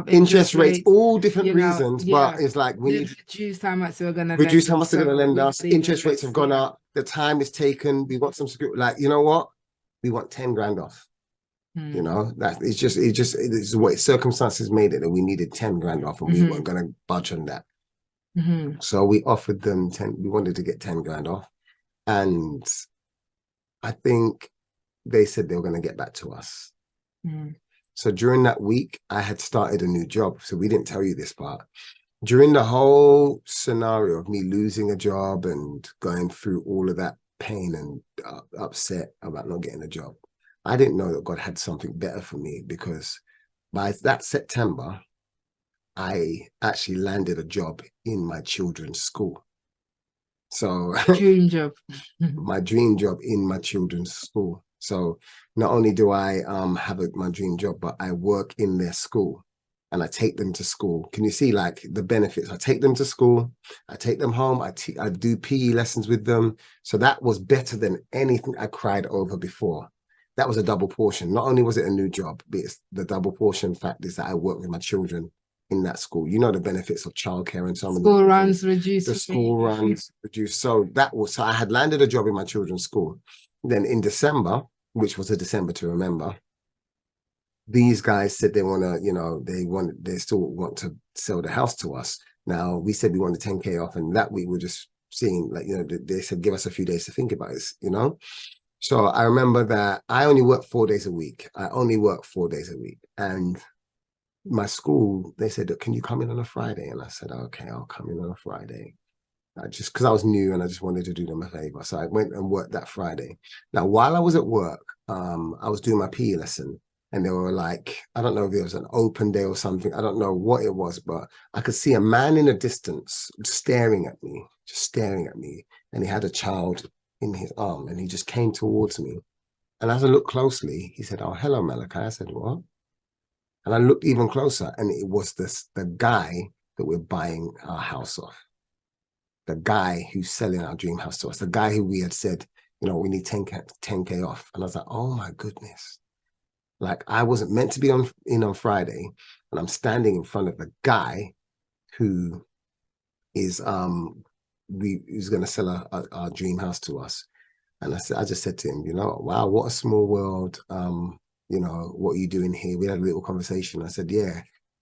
Interest rates, all different reasons, but it's like we need to reduce how much they're going to reduce how much they're going to lend us. Interest rates have gone up. The time is taken. We want some security. Like, you know what? We want 10 grand off. You know, that it's what circumstances made it that we needed 10 grand off and we weren't going to budge on that. So we offered them 10, we wanted to get 10 grand off. And I think they said they were going to get back to us. So during that week, I had started a new job. So we didn't tell you this part. During the whole scenario of me losing a job and going through all of that pain and upset about not getting a job, I didn't know that God had something better for me because by that September, I actually landed a job in my children's school. So dream job. My dream job in my children's school. So not only do I have my dream job, but I work in their school and I take them to school. Can you see like the benefits? I take them to school, I take them home, I do PE lessons with them. So that was better than anything I cried over before. That was a double portion. Not only was it a new job, but it's the double portion fact is that I work with my children in that school. You know the benefits of childcare and so on. School runs reduced. The school runs reduced. So I had landed a job in my children's school. Then in December, which was a December to remember, these guys said they want to, you know, they still want to sell the house to us. Now we said we wanted 10K off, and that week we're just seeing, like, you know, they said give us a few days to think about it, you know. So I remember that I only work 4 days a week. And my school, they said, can you come in on a Friday? And I said, okay, I'll come in on a Friday. Just because I was new and I just wanted to do them a favor. So I went and worked that Friday. Now, while I was at work, I was doing my PE lesson and they were like, I don't know if it was an open day or something. I don't know what it was, but I could see a man in the distance staring at me. And he had a child in his arm and he just came towards me. And as I looked closely, he said, oh, hello, Malachi. I said, what? And I looked even closer and it was the guy that we're buying our house off. The guy who's selling our dream house to us, the guy who we had said, you know, we need 10K off. And I was like, oh my goodness. Like I wasn't meant to be in on Friday, and I'm standing in front of the guy who is who's going to sell our dream house to us. And I just said to him, you know, wow, what a small world. You know, what are you doing here? We had a little conversation. I said, yeah,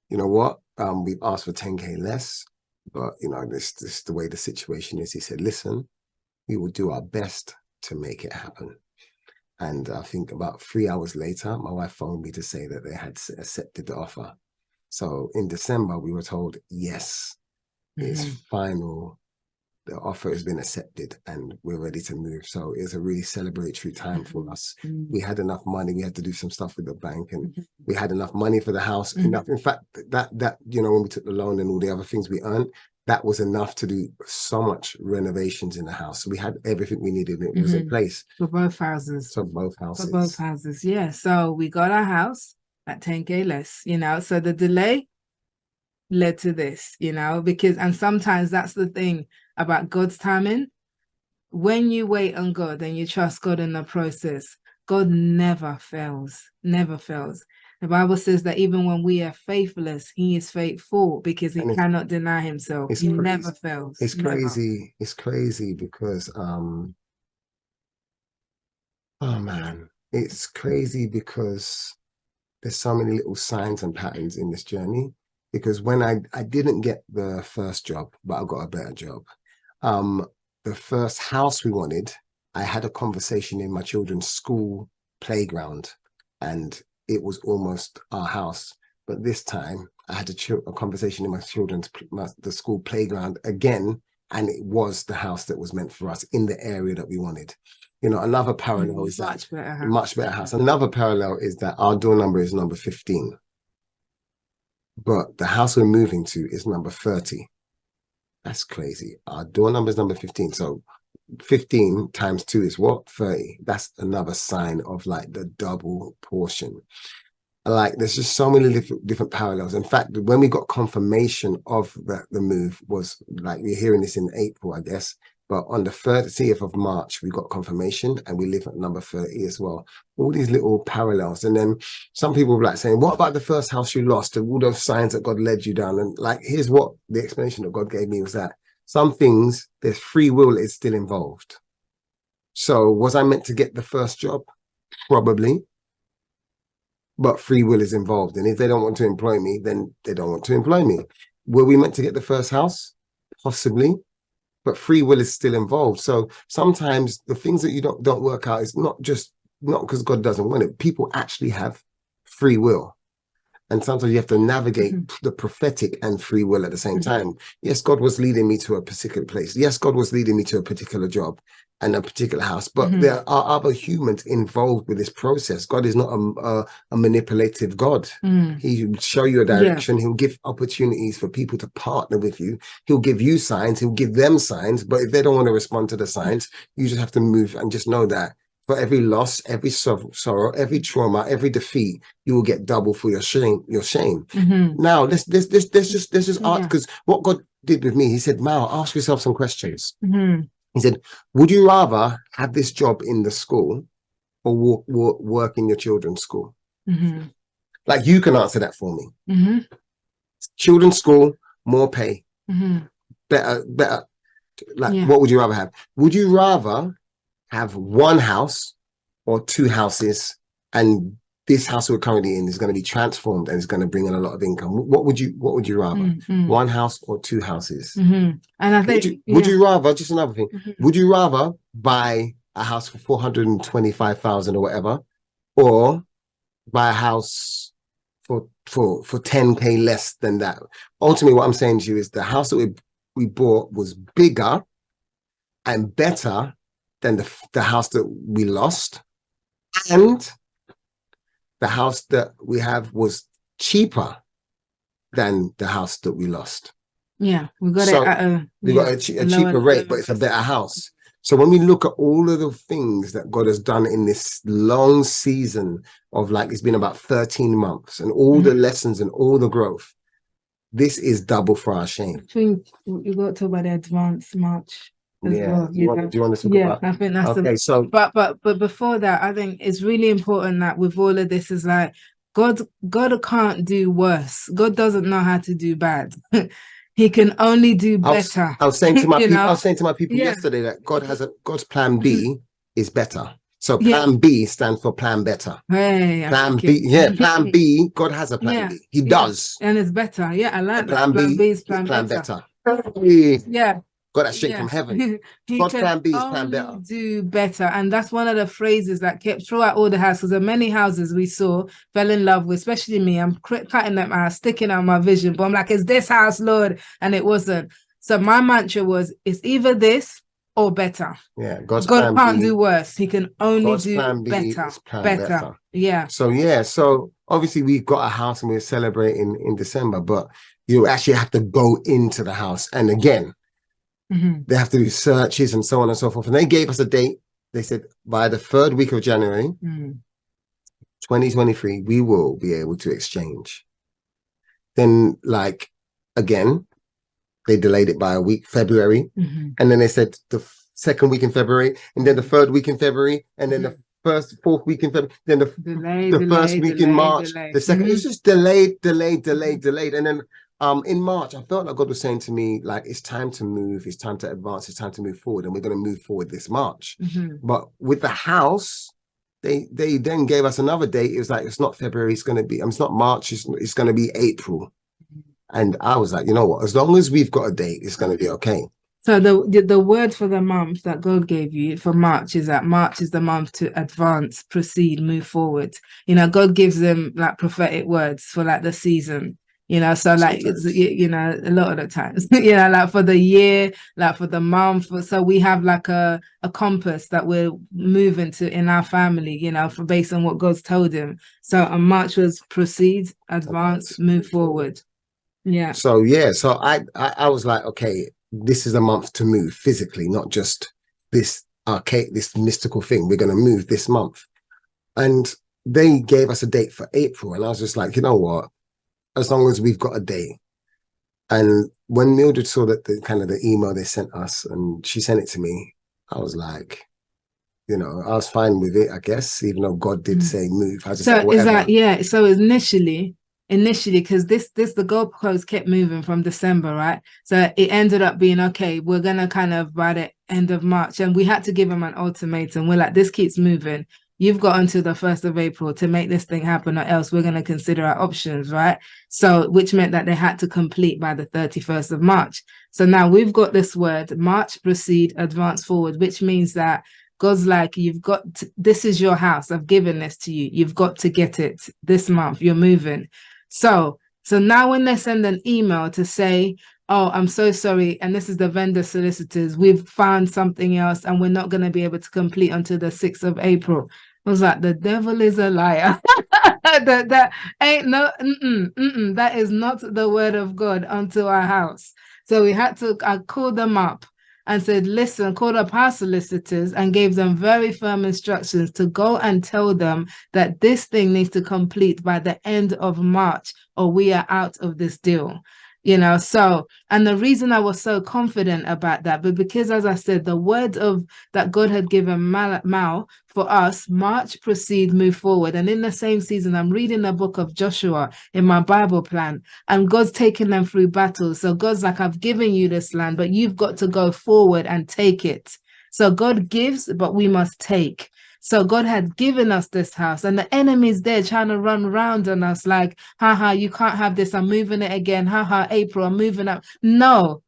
you know what? We've asked for 10K less, but you know, this is the way the situation is. He said, listen, we will do our best to make it happen. And I think about 3 hours later, my wife phoned me to say that they had accepted the offer. So in December, we were told, yes, it's final. The offer has been accepted and we're ready to move. So it's a really celebratory time for us. We had enough money. We had to do some stuff with the bank, and we had enough money for the house. Enough. In fact, that you know, when we took the loan and all the other things we earned, that was enough to do so much renovations in the house. So we had everything we needed, and it was in place. For both houses. So both houses. For both houses, yeah. So we got our house at 10K less, you know. So the delay led to this, you know, because, and sometimes that's the thing about God's timing. When you wait on God and you trust God in the process, God never fails, never fails. The Bible says that even when we are faithless, he is faithful, because he cannot deny himself. He never fails. It's crazy. It's crazy because, oh man, it's crazy because there's so many little signs and patterns in this journey. Because when I didn't get the first job, but I got a better job. The first house we wanted, I had a conversation in my children's school playground, and it was almost our house. But this time I had a conversation in my children's the school playground again, and it was the house that was meant for us in the area that we wanted. You know, another parallel is that much better house. Another parallel is that our door number is number 15. But the house we're moving to is number 30. That's crazy. Our door number is number 15. So 15 times 2 is what? 30. That's another sign of like the double portion. Like there's just so many different parallels. In fact, when we got confirmation of the move, was like, we're hearing this in April, I guess. But on the 30th of March, we got confirmation, and we live at number 30 as well. All these little parallels. And then some people were like saying, what about the first house you lost and all those signs that God led you down? And like, here's what the explanation that God gave me was that some things, there's free will is still involved. So was I meant to get the first job? Probably. But free will is involved. And if they don't want to employ me, then they don't want to employ me. Were we meant to get the first house? Possibly. But free will is still involved. So sometimes the things that you don't work out is not because God doesn't want it. People actually have free will. And sometimes you have to navigate the prophetic and free will at the same time. Yes, God was leading me to a particular place. Yes, God was leading me to a particular job and a particular house. But there are other humans involved with this process. God is not a manipulative God. He will show you a direction. He'll give opportunities for people to partner with you. He'll give you signs. He'll give them signs. But if they don't want to respond to the signs, you just have to move and just know that for every loss, every sorrow, every trauma, every defeat, you will get double for your shame. Now, let's just ask, because what God did with me, he said, Mal, ask yourself some questions. He said, would you rather have this job in the school or work in your children's school? Like, you can answer that for me. Children's school, more pay, better. Like, what would you rather have? Would you rather have one house or two houses, and this house we're currently in is going to be transformed and it's going to bring in a lot of income? What would you rather? One house or two houses? And I think would you rather, just another thing, would you rather buy a house for 425,000 or whatever, or buy a house for 10K less than that? Ultimately, what I'm saying to you is the house that we bought was bigger and better than the house that we lost, and the house that we have was cheaper than the house that we lost. Yeah, we got it at a cheaper rate, but it's a better house. So when we look at all of the things that God has done in this long season of, like, it's been about 13 months, and all the lessons and all the growth, this is double for our shame. I think you got to talk about the advanced March. Well. Do you want to talk about? I think that's okay. So, but before that, I think it's really important that with all of this is like God can't do worse. God doesn't know how to do bad. He can only do better. I was saying to my people, yesterday that God's plan B is better. So Yeah. plan B stands for plan better. Hey, I Plan like B, it. yeah, plan B. God has a plan Yeah, B. He yeah. does. And it's better. Yeah, I like that. Plan Plan B B is is plan plan better. better. Hey, Yeah. got that straight Yeah. from heaven. He God's can plan B is plan only better. do better. And that's one of the phrases that kept throughout all the houses. There are many houses we saw, fell in love with, especially me. I'm cutting them out, sticking out my vision, but I'm like, it's this house, Lord. And it wasn't. So my mantra was, it's either this or better. Yeah, God's God plan can't B. do worse. He can only God's do plan B better. is plan Better. better. Yeah. So yeah, so obviously we've got a house and we're celebrating in December, but you actually have to go into the house. And again, they have to do searches and so on and so forth. And they gave us a date. They said by the 3rd week of January, 2023, we will be able to exchange. Then, like, again, they delayed it by a week, February. And then they said the 2nd week in February, and then the 3rd week in February, and then the 4th week in February, then the first week in March, the second. It's just delayed. And then in March, I felt like God was saying to me, like, it's time to move, it's time to advance, it's time to move forward, and we're going to move forward this March. But with the house, they then gave us another date. It was like, it's not February, it's going to be, it's not March, it's going to be April. And I was like, you know what, as long as we've got a date, it's going to be okay. So the word for the month that God gave you for March is that March is the month to advance, proceed, move forward. You know, God gives them like prophetic words for like the season. You know, so like it's, you know, a lot of the times, you know, like for the year, like for the month. So we have like a compass that we're moving to in our family, you know, for based on what God's told him. So March was proceed, advance, move forward. Yeah. So yeah, so I was like, okay, this is a month to move physically, not just this arcade, this mystical thing. We're going to move this month. And they gave us a date for April. And I was just like, you know what? As long as we've got a date. And when Mildred saw that the kind of the email they sent us and she sent it to me, I was like, you know, I was fine with it, I guess, even though God did say move. I just so like, whatever. Is that, yeah, so initially because this the goalpost kept moving from December, right? So it ended up being, okay, we're gonna kind of by the end of March, and we had to give them an ultimatum. We're like, this keeps moving, you've got until the 1st of April to make this thing happen, or else we're going to consider our options, right? So which meant that they had to complete by the 31st of March. So now we've got this word, March, proceed, advance forward, which means that God's like, you've got to, this is your house, I've given this to you, you've got to get it this month, you're moving. So now when they send an email to say, oh, I'm so sorry, and this is the vendor solicitors, we've found something else and we're not going to be able to complete until the 6th of April. I was like, the devil is a liar. that ain't no, that is not the word of God unto our house. So we had to, I called them up and said, listen, called up our solicitors and gave them very firm instructions to go and tell them that this thing needs to complete by the end of March or we are out of this deal. You know, so, and the reason I was so confident about that, but because, as I said, the word of that God had given Mal for us, march, proceed, move forward. And in the same season, I'm reading the book of Joshua in my Bible plan, and God's taking them through battles. So God's like, I've given you this land, but you've got to go forward and take it. So God gives, but we must take. So God had given us this house, and the enemy's there trying to run around on us like, haha, you can't have this, I'm moving it again, haha, April, I'm moving up. No.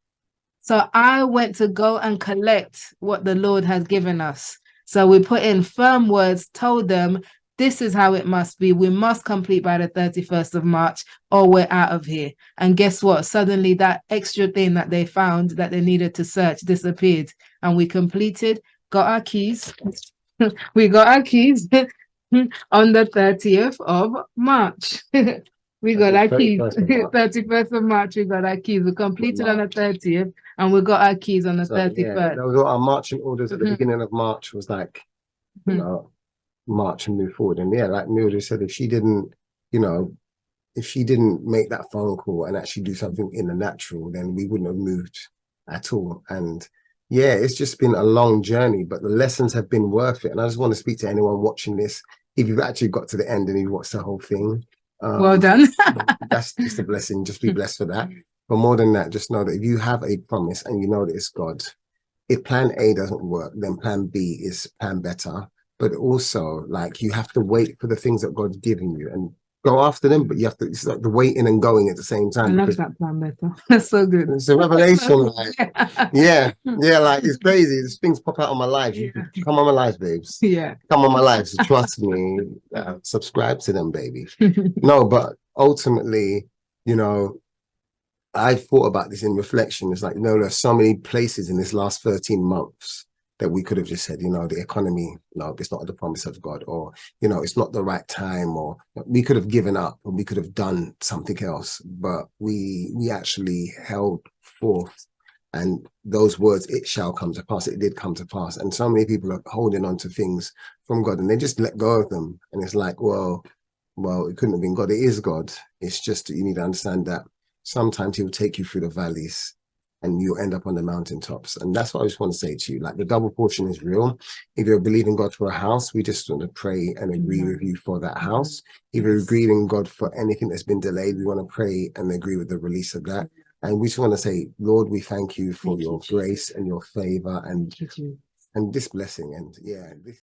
So I went to go and collect what the Lord had given us. So we put in firm words, told them, this is how it must be. We must complete by the 31st of March or we're out of here. And guess what? Suddenly that extra thing that they found that they needed to search disappeared. And we completed, got our keys. We got our keys on the 30th of March. We got our keys. 31st of March, we got our keys. We completed on the 30th and we got our keys on the 31st. Yeah, that was our marching orders at the beginning of March was like, you know, march and move forward. And yeah, like Mildred said, if she didn't, you know, if she didn't make that phone call and actually do something in the natural, then we wouldn't have moved at all. And yeah, it's just been a long journey, but the lessons have been worth it. And I just want to speak to anyone watching this. If you've actually got to the end and you've watched the whole thing, well done. That's just a blessing. Just be blessed for that. But more than that, just know that if you have a promise and you know that it's God, if plan A doesn't work, then plan B is plan better. but also like you have to wait for the things that God's given you and go after them, but you have to, it's like the waiting and going at the same I time. love Because that plan, Beto. That's so good. it's a revelation, like, Yeah. yeah, like it's crazy. These things pop out of my life. Yeah. Come on my life, babes. Yeah. Come on my life. So trust me. Subscribe to them, baby. No, but ultimately, you know, I thought about this in reflection. It's like, there's so many places in this last 13 months that we could have just said, the economy, no, it's not the promise of God, or, it's not the right time, or we could have given up, or we could have done something else, but we actually held forth. And those words, it shall come to pass, it did come to pass. And so many people are holding on to things from God and they just let go of them. And it's like, well, it couldn't have been God. It is God. It's just that you need to understand that sometimes he will take you through the valleys and you'll end up on the mountaintops. And that's what I just want to say to you. Like, the double portion is real. If you're believing God for a house, we just want to pray and agree with you for that house. If you're agreeing God for anything that's been delayed, we want to pray and agree with the release of that. And we just want to say, Lord, we thank you for your grace and your favor and this blessing. And yeah, this